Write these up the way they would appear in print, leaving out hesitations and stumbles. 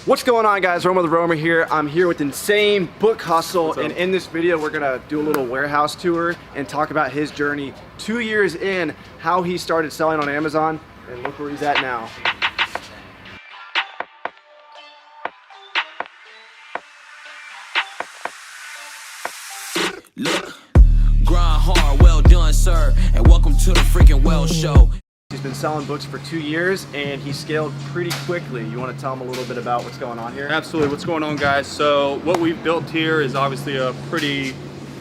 What's going on, guys? Roma the Roamer here. I'm here with Insane Book Hustle, and in this video we're gonna do a little warehouse tour and talk about his journey 2 years in, how he started selling on Amazon, and look where he's at now. Look, grind hard, well done, sir, and welcome to the freaking Well Show. He's been selling books for 2 years and he scaled pretty quickly. You want to tell him a little bit about what's going on here? Absolutely. What's going on, guys? So what we've built here is obviously a pretty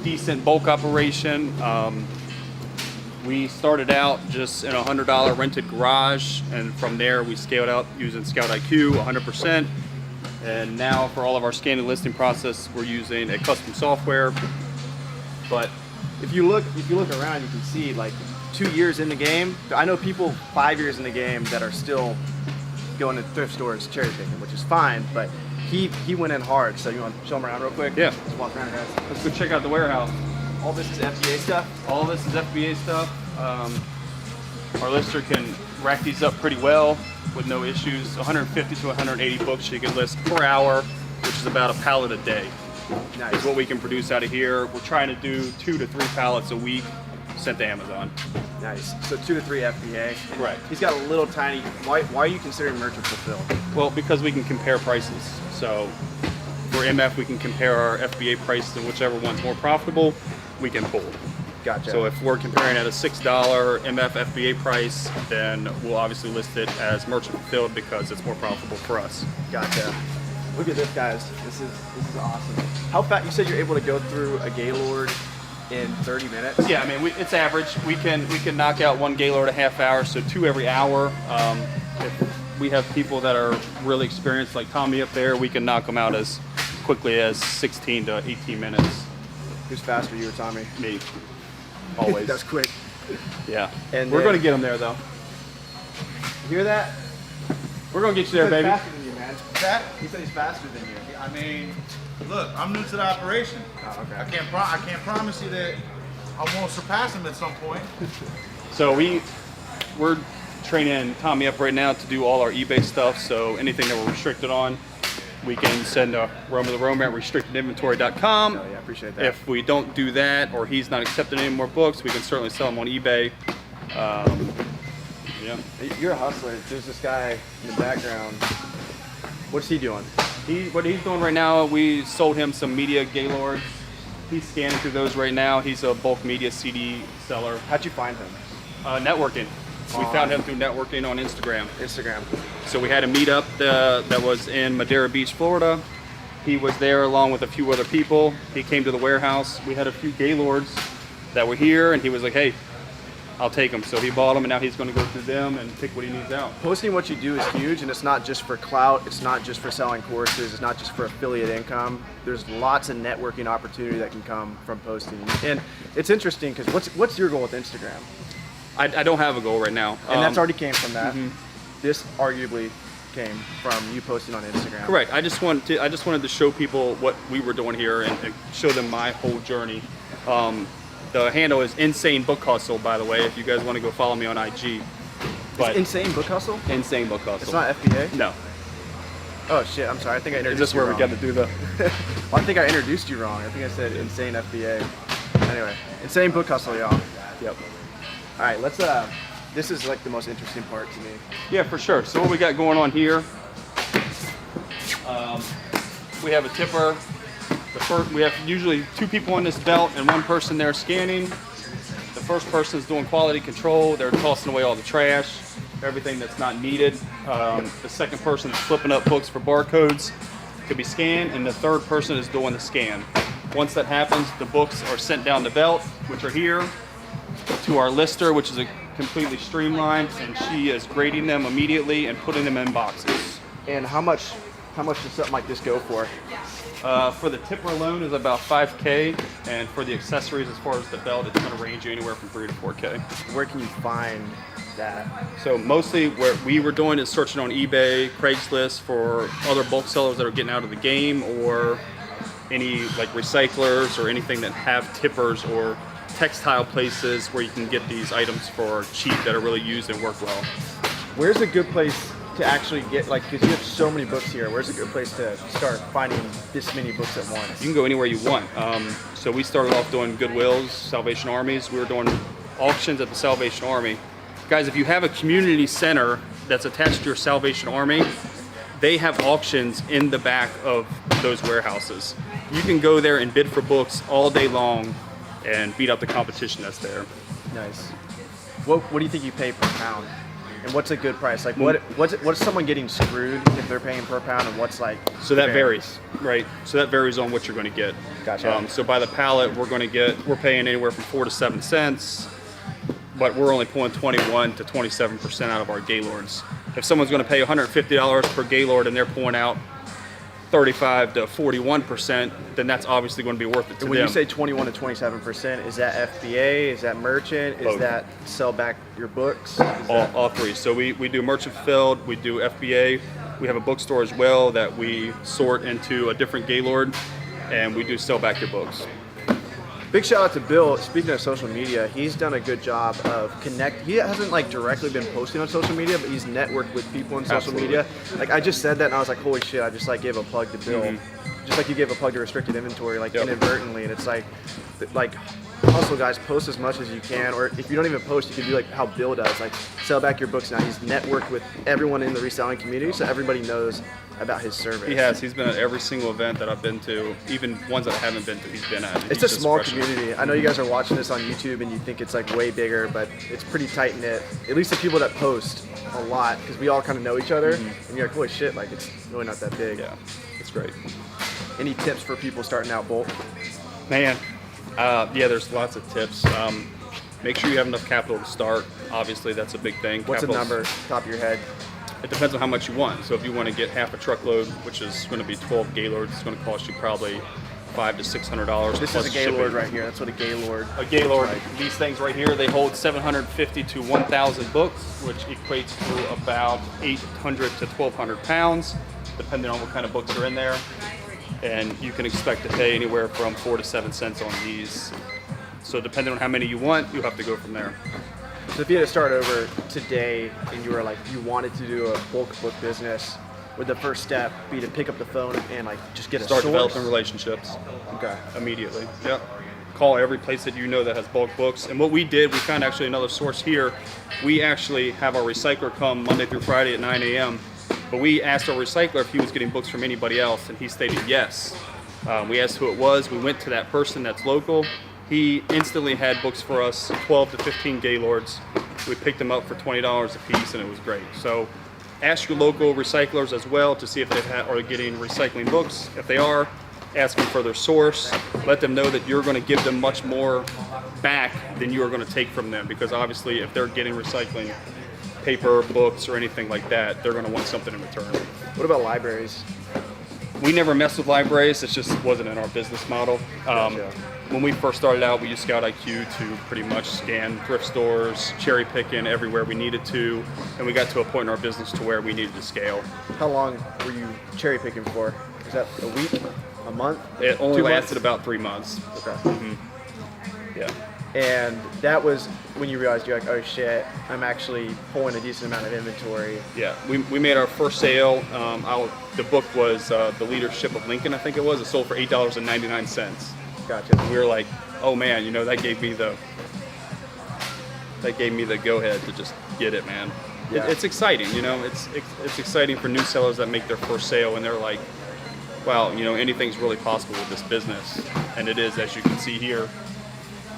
decent bulk operation. We started out just in a $100 rented garage, and from there we scaled out using ScoutIQ 100%. And now for all of our scanning listing process, we're using a custom software. But if you look around, you can see like 2 years in the game. I know people 5 years in the game that are still going to thrift stores cherry picking, which is fine, but he went in hard. So you want to show him around real quick? Yeah. Let's walk around, guys. let's go check out the warehouse. All this is FBA stuff? All this is FBA stuff. Our lister can rack these up pretty well with no issues. 150 to 180 books you can list per hour, which is about a pallet a day. Nice. Is what we can produce out of here. We're trying to do 2 to 3 pallets a week sent to Amazon. Nice. So 2 to 3 FBA. Right. He's got a little tiny. Why are you considering merchant fulfilled? Well, because we can compare prices. So for MF, we can compare our FBA prices, and whichever one's more profitable, we can pull. Gotcha. So if we're comparing at a $6 MF FBA price, then we'll obviously list it as merchant fulfilled because it's more profitable for us. Gotcha. Look at this, guys. This is awesome. How fast? You said you're able to go through a Gaylord in 30 minutes? Yeah, I mean, it's average. We can knock out one Gaylord a half hour, so 2 every hour. If we have people that are really experienced, like Tommy up there, we can knock them out as quickly as 16 to 18 minutes. Who's faster, you or Tommy? Me, always. That's quick. Yeah, And we're then- going to get them there, though. You hear that? We're going to get you there, He's baby. faster than you, man. That? He said he's faster than you. I mean, look, I'm new to the operation. Oh, okay. I can't promise you that I won't surpass him at some point. So we're training Tommy up right now to do all our eBay stuff. So anything that we're restricted on, we can send to Roma the Roamer at restrictedinventory.com. Oh, yeah, I appreciate that. If we don't do that, or he's not accepting any more books, we can certainly sell them on eBay. Yeah. You're a hustler. There's this guy in the background. What's he doing? What he's doing right now, we sold him some media Gaylords. He's scanning through those right now. He's a bulk media CD seller. How'd you find him? Networking. We found him through networking on Instagram. Instagram. So we had a meetup that was in Madeira Beach, Florida. He was there along with a few other people. He came to the warehouse. We had a few Gaylords that were here, and he was like, hey, I'll take them. So he bought them, and now he's going to go through them and pick what he needs out. Posting what you do is huge, and it's not just for clout. It's not just for selling courses. It's not just for affiliate income. There's lots of networking opportunity that can come from posting. And it's interesting because what's your goal with Instagram? I don't have a goal right now. And that's already came from that. This arguably came from you posting on Instagram. Correct. I just wanted to show people what we were doing here and show them my whole journey. The handle is Insane Book Hustle, by the way, if you guys want to go follow me on IG. But Insane Book Hustle? Insane Book Hustle. It's not FBA? No. Oh shit, I'm sorry. I think I introduced Is this you where wrong. we got to do the... Well, I think I introduced you wrong. I think I said Insane FBA. Anyway, Insane Book Hustle, y'all. Yep. All right, let's, this is like the most interesting part to me. Yeah, for sure. So what we got going on here, we have a tipper. We have usually 2 people on this belt and 1 person there scanning. The first person is doing quality control. They're tossing away all the trash, everything that's not needed. The second person is flipping up books for barcodes to be scanned, and the third person is doing the scan. Once that happens, the books are sent down the belt, which are here, to our lister, which is completely streamlined, and she is grading them immediately and putting them in boxes. And how much does something like this go for? For the tipper alone is about $5K, and for the accessories as far as the belt, it's going to range you anywhere from $3 to $4K. Where can you find that? So mostly what we were doing is searching on eBay, Craigslist for other bulk sellers that are getting out of the game, or any like recyclers or anything that have tippers or textile places where you can get these items for cheap that are really used and work well. Where's a good place to actually get, like, because you have so many books here, where's a good place to start finding this many books at once? You can go anywhere you want. So we started off doing Goodwills, Salvation Armies. We were doing auctions at the Salvation Army. Guys, if you have a community center that's attached to your Salvation Army, they have auctions in the back of those warehouses. You can go there and bid for books all day long and beat up the competition that's there. Nice. What do you think you pay per pound? And what's a good price? Like, what's someone getting screwed if they're paying per pound, and what's like? So that fair? varies, right? So that varies on what you're going to get. Gotcha. So by the pallet, we're paying anywhere from 4 to 7 cents, but we're only pulling 21 to 27% out of our Gaylords. If someone's going to pay $150 per Gaylord and they're pulling out 35 to 41%, then that's obviously going to be worth it to them. When you say 21 to 27%, is that FBA? Is that merchant? Is Both. that sell back your books? All three. So we do merchant fulfilled, we do FBA, we have a bookstore as well that we sort into a different Gaylord, and we do sell back your books. Big shout out to Bill. Speaking of social media, he's done a good job of He hasn't like directly been posting on social media, but he's networked with people in social Absolutely. media. Like I just said that, and I was like, holy shit! I just like gave a plug to Bill, Mm-hmm. just like you gave a plug to restricted inventory, like Yep. inadvertently. And it's like hustle guys, post as much as you can, or if you don't even post, you can do like how Bill does, like sell back your books now. He's networked with everyone in the reselling community, so everybody knows about his service. He has. He's been at every single event that I've been to, even ones that I haven't been to, he's been at. It's a small community. I know you guys are watching this on YouTube and you think it's like way bigger, but it's pretty tight knit. At least the people that post a lot, because we all kind of know each other, and you're like, holy shit, like it's really not that big. Yeah, it's great. Any tips for people starting out bulk? Man, yeah, there's lots of tips. Make sure you have enough capital to start. Obviously, that's a big thing. What's a Capital's- number, top of your head? It depends on how much you want. So if you want to get half a truckload, which is going to be 12 Gaylords, it's going to cost you probably $500 to $600. This plus is a Gaylord shipping. right here. That's what a Gaylord. A Gaylord, looks like. these things right here, they hold 750 to 1,000 books, which equates to about 800 to 1,200 pounds, depending on what kind of books are in there. And you can expect to pay anywhere from 4 to 7 cents on these. So depending on how many you want, you have to go from there. So if you had to start over today and you were like, you wanted to do a bulk book business, would the first step be to pick up the phone and like just get a Start source? developing relationships. Okay. Immediately. Yep. Call every place that you know that has bulk books. And what we did, we found actually another source here. We actually have our recycler come Monday through Friday at 9 a.m. But we asked our recycler if he was getting books from anybody else, and he stated yes. We asked who it was. We went to that person that's local. He instantly had books for us, 12 to 15 Gaylords. We picked them up for $20 a piece, and it was great. So ask your local recyclers as well to see if they are getting recycling books. If they are, ask them for their source. Let them know that you're going to give them much more back than you are going to take from them, because obviously if they're getting recycling paper, books, or anything like that, they're going to want something in return. What about libraries? We never messed with libraries. It just wasn't in our business model. Gotcha. When we first started out, we used ScoutIQ to pretty much scan thrift stores, cherry picking everywhere we needed to, and we got to a point in our business to where we needed to scale. How long were you cherry picking for? Is that a week? A month? It only 2 lasted months? about 3 months. Okay. Yeah. And that was when you realized you're like, oh shit, I'm actually pulling a decent amount of inventory. Yeah, we made our first sale. The book was The Leadership of Lincoln, I think it was. It sold for $8.99. Gotcha. And we were like, oh man, you know, that gave me the go-ahead to just get it, man. Yeah. It's exciting, you know. It's exciting for new sellers that make their first sale and they're like, wow, you know, anything's really possible with this business. And it is, as you can see here.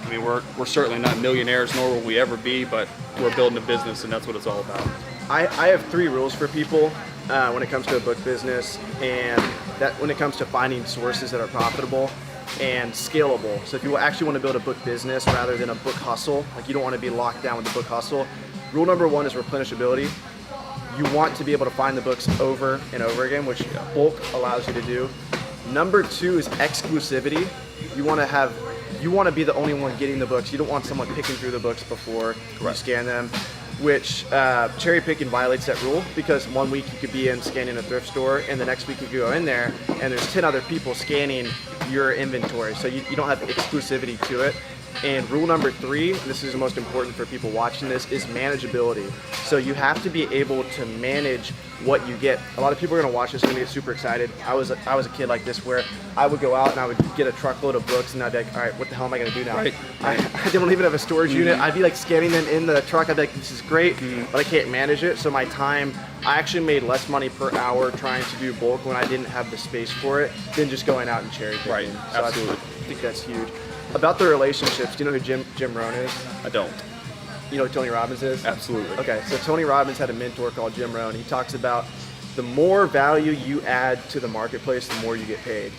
I mean, we're certainly not millionaires, nor will we ever be, but we're building a business, and that's what it's all about. I have 3 rules for people when it comes to a book business, and that when it comes to finding sources that are profitable and scalable. So if you actually want to build a book business rather than a book hustle, like you don't want to be locked down with the book hustle. Rule number 1 is replenishability. You want to be able to find the books over and over again, which bulk allows you to do. Number 2 is exclusivity. You want to be the only one getting the books. You don't want someone picking through the books before you scan them, which cherry picking violates that rule, because 1 week you could be in scanning a thrift store and the next week you could go in there and there's 10 other people scanning your inventory. So you don't have exclusivity to it. And rule number 3, and this is the most important for people watching this, is manageability. So you have to be able to manage what you get. A lot of people are gonna watch this and get super excited. I was a kid like this where I would go out and I would get a truckload of books and I'd be like, all right, what the hell am I gonna do now? Right. I don't even have a storage unit. I'd be like scanning them in the truck. I'd be like, this is great, but I can't manage it. So my time, I actually made less money per hour trying to do bulk when I didn't have the space for it than just going out and cherry picking. Right, So absolutely. I think that's huge. About the relationships, do you know who Jim Rohn is? I don't. You know who Tony Robbins is? Absolutely. Okay, so Tony Robbins had a mentor called Jim Rohn. He talks about the more value you add to the marketplace, the more you get paid.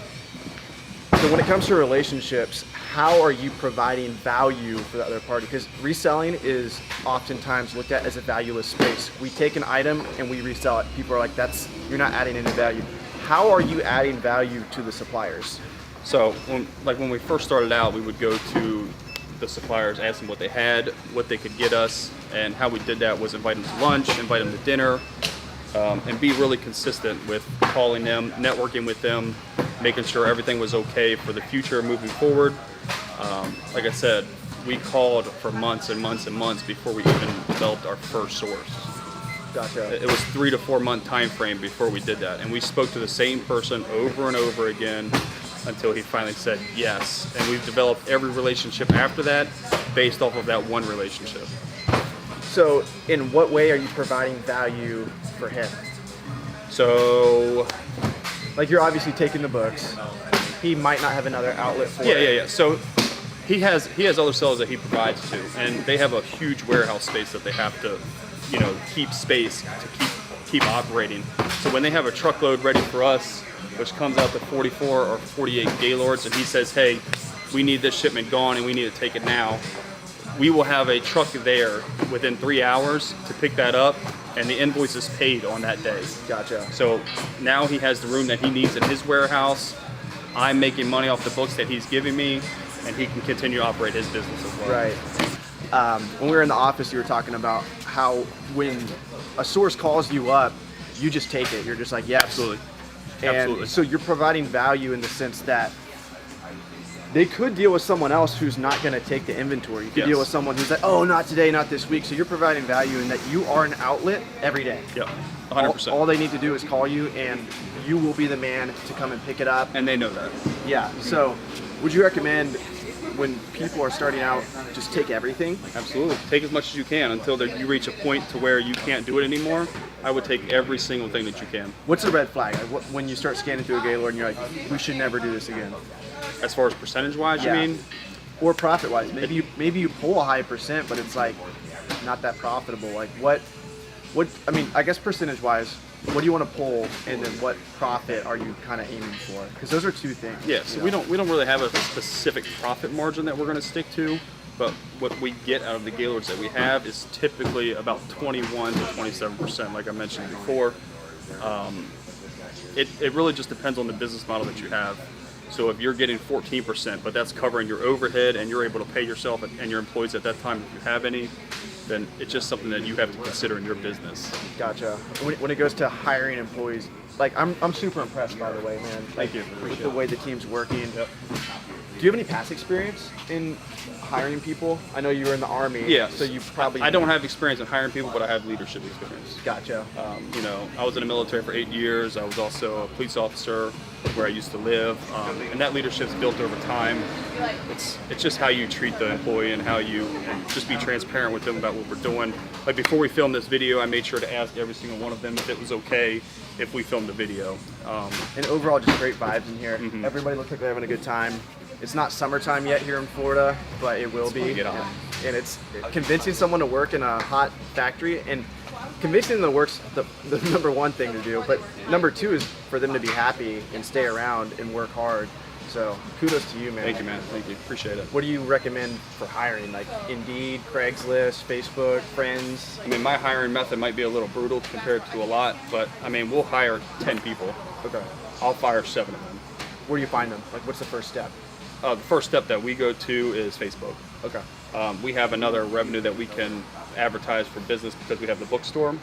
So when it comes to relationships, how are you providing value for the other party? Because reselling is oftentimes looked at as a valueless space. We take an item and we resell it. People are like, you're not adding any value. How are you adding value to the suppliers? So when we first started out, we would go to the suppliers, ask them what they had, what they could get us, and how we did that was invite them to lunch, invite them to dinner, and be really consistent with calling them, networking with them, making sure everything was okay for the future moving forward. Like I said, we called for months and months and months before we even developed our first source. Gotcha. It was 3 to 4 month time frame before we did that, and we spoke to the same person over and over again until he finally said yes. And we've developed every relationship after that based off of that one relationship. So in what way are you providing value for him? So Like you're obviously taking the books. He might not have another outlet for it. yeah. So he has other sellers that he provides to, and they have a huge warehouse space that they have to, keep space to keep operating. So when they have a truckload ready for us, which comes out to 44 or 48 Gaylords, and he says, hey, we need this shipment gone and we need to take it now, we will have a truck there within 3 hours to pick that up, and the invoice is paid on that day. Gotcha. So now he has the room that he needs in his warehouse. I'm making money off the books that he's giving me, and he can continue to operate his business as well. Right. When we were in the office, you were talking about how when a source calls you up, you just take it. You're just like, yes. Absolutely. And Absolutely. so you're providing value in the sense that they could deal with someone else who's not going to take the inventory. You could Yes. deal with someone who's like, oh, not today, not this week. So you're providing value in that you are an outlet every day. Yep. 100%. All they need to do is call you, and you will be the man to come and pick it up. And they know that. Yeah. So would you recommend when people are starting out, just take everything? Absolutely. Take as much as you can until you reach a point to where you can't do it anymore. I would take every single thing that you can. What's the red flag? Like when you start scanning through a Gaylord and you're like, we should never do this again? As far as percentage-wise, Yeah. you mean? Or profit-wise, maybe you pull a high percent, but it's like not that profitable. Like what? I mean, I guess percentage-wise, what do you want to pull, and then what profit are you kind of aiming for? Because those are two things. Yeah. So we don't really have a specific profit margin that we're going to stick to, but what we get out of the Gaylords that we have is typically about 21 to 27%, like I mentioned before. It really just depends on the business model that you have. So if you're getting 14%, but that's covering your overhead and you're able to pay yourself and your employees at that time if you have any, then it's just something that you have to consider in your business. Gotcha. When it goes to hiring employees, like I'm super impressed, by the way, man. Thank you. With the way the team's working. Yep. Do you have any past experience in hiring people? I know you were in the Army. Yes. So you probably. I don't have experience in hiring people, but I have leadership experience. Gotcha. I was in the military for 8 years. I was also a police officer where I used to live, and that leadership's built over time. It's just how you treat the employee and how you just be transparent with them about what we're doing. Like before we filmed this video, I made sure to ask every single one of them if it was okay if we filmed the video. And overall, just great vibes in here. Mm-hmm. Everybody looks like they're having a good time. It's not summertime yet here in Florida, but it will be. Get on. And it's convincing someone to work in a hot factory, and convincing them to work's the number one thing to do. But number two is for them to be happy and stay around and work hard. So kudos to you, man. Thank you, man. Thank you. Appreciate it. What do you recommend for hiring? Like Indeed, Craigslist, Facebook, Friends? I mean, my hiring method might be a little brutal compared to a lot, but I mean, we'll hire 10 people. Okay. I'll fire 7 of them. Where do you find them? Like, what's the first step? The first step that we go to is Facebook. Okay. We have another revenue that we can advertise for business because we have the bookstore,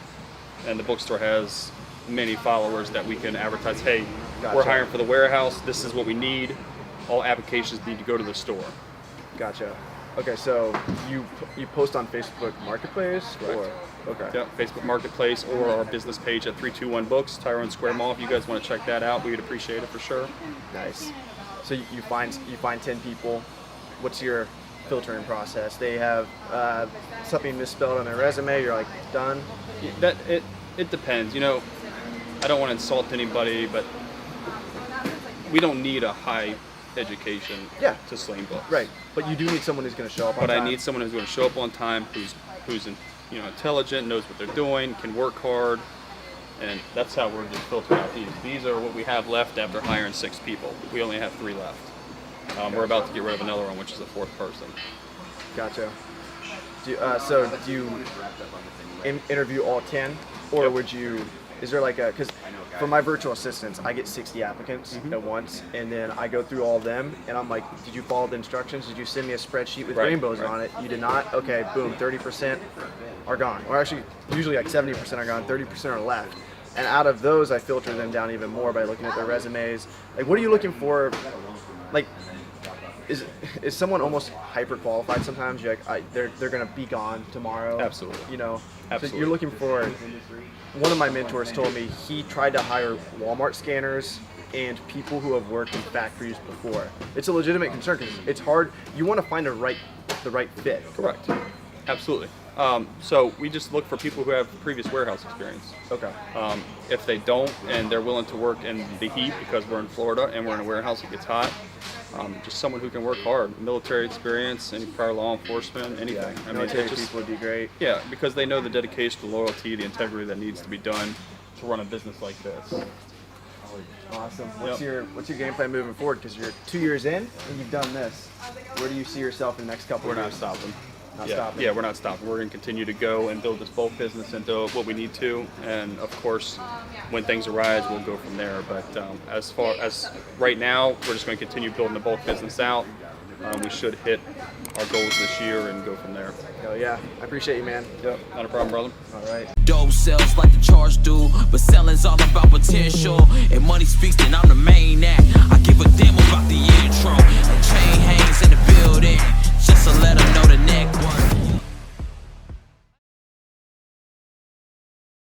and the bookstore has many followers that we can advertise, hey, Gotcha. we're hiring for the warehouse, this is what we need, all applications need to go to the store. Gotcha. Okay, so you post on Facebook Marketplace, or okay? Yeah, Facebook Marketplace or our business page at 321 Books, Tyrone Square Mall. If you guys want to check that out, we would appreciate it for sure. Nice. So you find 10 people. What's your filtering process? They have something misspelled on their resume. You're like, done. It depends. You know, I don't want to insult anybody, but we don't need a high education to sling books. Right. But you do need someone who's going to show up on time. But I need someone who's going to show up on time, who's intelligent, knows what they're doing, can work hard, and that's how we're just filtering out these. These are what we have left after hiring 6 people. We only have 3 left. We're about to get rid of another one, which is the 4th person. Gotcha. So do you interview all 10, or would you? Is there like because for my virtual assistants, I get 60 applicants at once, and then I go through all of them, and I'm like, did you follow the instructions? Did you send me a spreadsheet with rainbows on it? You did not? Okay, boom, 30% are gone. Or actually, usually like 70% are gone, 30% are left. And out of those, I filter them down even more by looking at their resumes. Like, what are you looking for? Like, is someone almost hyper qualified sometimes? You're like, they're gonna be gone tomorrow. Absolutely. You know. Absolutely. So you're looking for. One of my mentors told me he tried to hire Walmart scanners and people who have worked in factories before. It's a legitimate concern because it's hard. You want to find the right fit. Correct. Absolutely. So we just look for people who have previous warehouse experience. Okay. If they don't and they're willing to work in the heat because we're in Florida and we're in a warehouse that gets hot, just someone who can work hard, military experience, any prior law enforcement, anything. Yeah, military people would be great. Yeah, because they know the dedication, the loyalty, the integrity that needs to be done to run a business like this. Awesome. What's your game plan moving forward? Because you're 2 years in and you've done this. Where do you see yourself in the next couple of years? We're not stopping. Stopping. Yeah, we're not stopping. We're going to continue to go and build this bulk business into what we need to, and of course, when things arise, we'll go from there. But as far as right now, we're just going to continue building the bulk business out. We should hit our goals this year and go from there. Hell yeah, I appreciate you, man. Yep, not a problem, brother. All right. Dope sells like the charge do, but selling's all about potential. And money speaks, then I'm the main act. I give a damn about the intro.